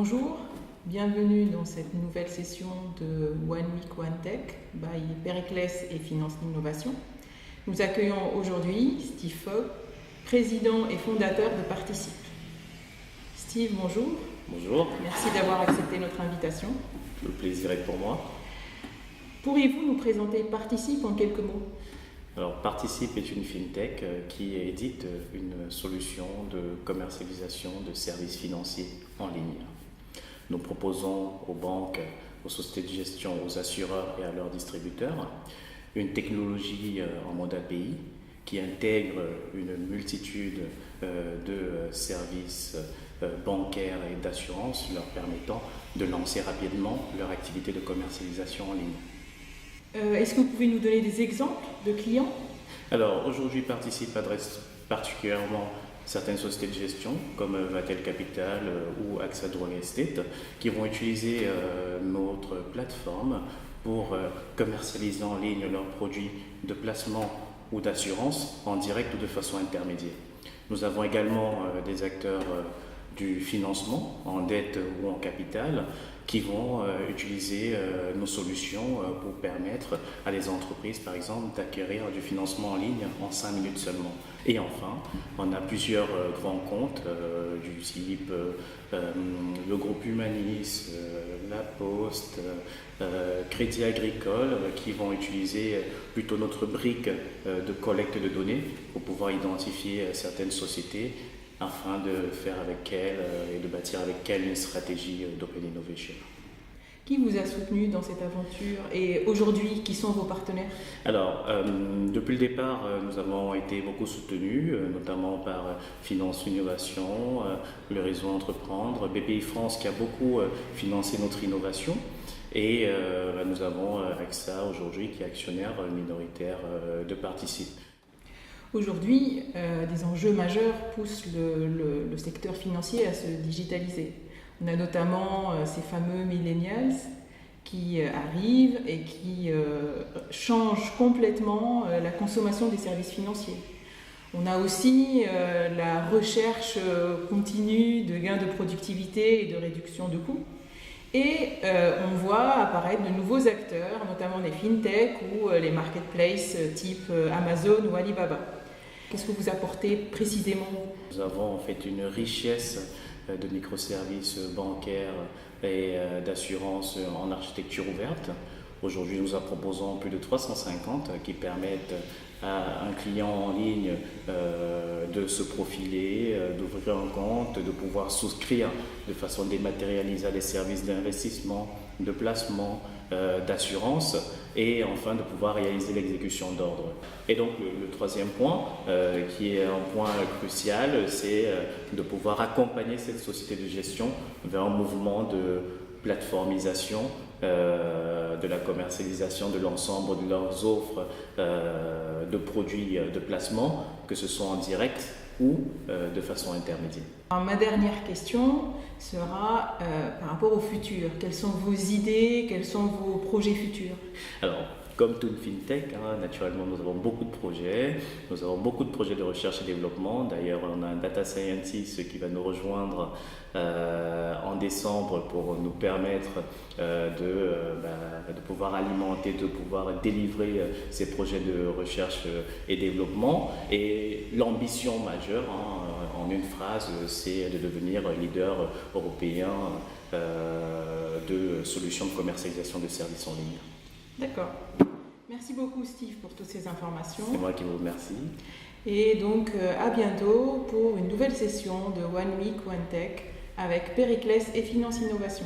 Bonjour, bienvenue dans cette nouvelle session de One Week One Tech by Pericles et Finance Innovation. Nous accueillons aujourd'hui Steve Fogg, président et fondateur de Participe. Steve, bonjour. Bonjour. Merci d'avoir accepté notre invitation. Le plaisir est pour moi. Pourriez-vous nous présenter Participe en quelques mots ? Alors, Participe est une fintech qui édite une solution de commercialisation de services financiers en ligne. Nous proposons aux banques, aux sociétés de gestion, aux assureurs et à leurs distributeurs une technologie en mode API qui intègre une multitude de services bancaires et d'assurance leur permettant de lancer rapidement leur activité de commercialisation en ligne. Est-ce que vous pouvez nous donner des exemples de clients ? Alors aujourd'hui, Participe adresse particulièrement certaines sociétés de gestion comme Vatel Capital ou AXA Real Estate qui vont utiliser notre plateforme pour commercialiser en ligne leurs produits de placement ou d'assurance en direct ou de façon intermédiaire. Nous avons également des acteurs du financement en dette ou en capital qui vont utiliser nos solutions pour permettre à des entreprises, par exemple, d'acquérir du financement en ligne en 5 minutes seulement. Et enfin, on a plusieurs grands comptes du type le groupe Humanis, La Poste, Crédit Agricole qui vont utiliser plutôt notre brique de collecte de données pour pouvoir identifier certaines sociétés afin de faire avec elles et de bâtir avec elles une stratégie d'Open Innovation. Qui vous a soutenu dans cette aventure et aujourd'hui, qui sont vos partenaires ? Alors, depuis le départ, nous avons été beaucoup soutenus, notamment par Finance Innovation, le réseau Entreprendre, BPI France qui a beaucoup financé notre innovation. Et nous avons AXA aujourd'hui qui est actionnaire minoritaire de Participe. Aujourd'hui, des enjeux majeurs poussent le secteur financier à se digitaliser. On a notamment ces fameux millennials qui arrivent et qui changent complètement la consommation des services financiers. On a aussi la recherche continue de gains de productivité et de réduction de coûts. Et on voit apparaître de nouveaux acteurs, notamment les fintech ou les marketplaces type Amazon ou Alibaba. Qu'est-ce que vous apportez précisément ? Nous avons en fait une richesse de microservices bancaires et d'assurance en architecture ouverte. Aujourd'hui, nous en proposons plus de 350 qui permettent à un client en ligne de se profiler, d'ouvrir un compte, de pouvoir souscrire de façon dématérialisée à des services d'investissement, de placement, d'assurance et enfin de pouvoir réaliser l'exécution d'ordre. Et donc le troisième point, qui est un point crucial, c'est de pouvoir accompagner cette société de gestion vers un mouvement de plateformisation de la commercialisation de l'ensemble de leurs offres de produits de placement, que ce soit en direct ou de façon intermédiaire. Alors, ma dernière question sera par rapport au futur. Quelles sont vos idées, quels sont vos projets futurs ? Alors, comme toute fintech, naturellement, nous avons beaucoup de projets. Nous avons beaucoup de projets de recherche et développement. D'ailleurs, on a un data scientist qui va nous rejoindre en décembre pour nous permettre de pouvoir alimenter, de pouvoir délivrer ces projets de recherche et développement. Et l'ambition majeure, en une phrase, c'est de devenir leader européen de solutions de commercialisation de services en ligne. D'accord. Merci beaucoup Steve pour toutes ces informations. C'est moi qui vous remercie. Et donc à bientôt pour une nouvelle session de One Week One Tech avec Pericles et Finance Innovation.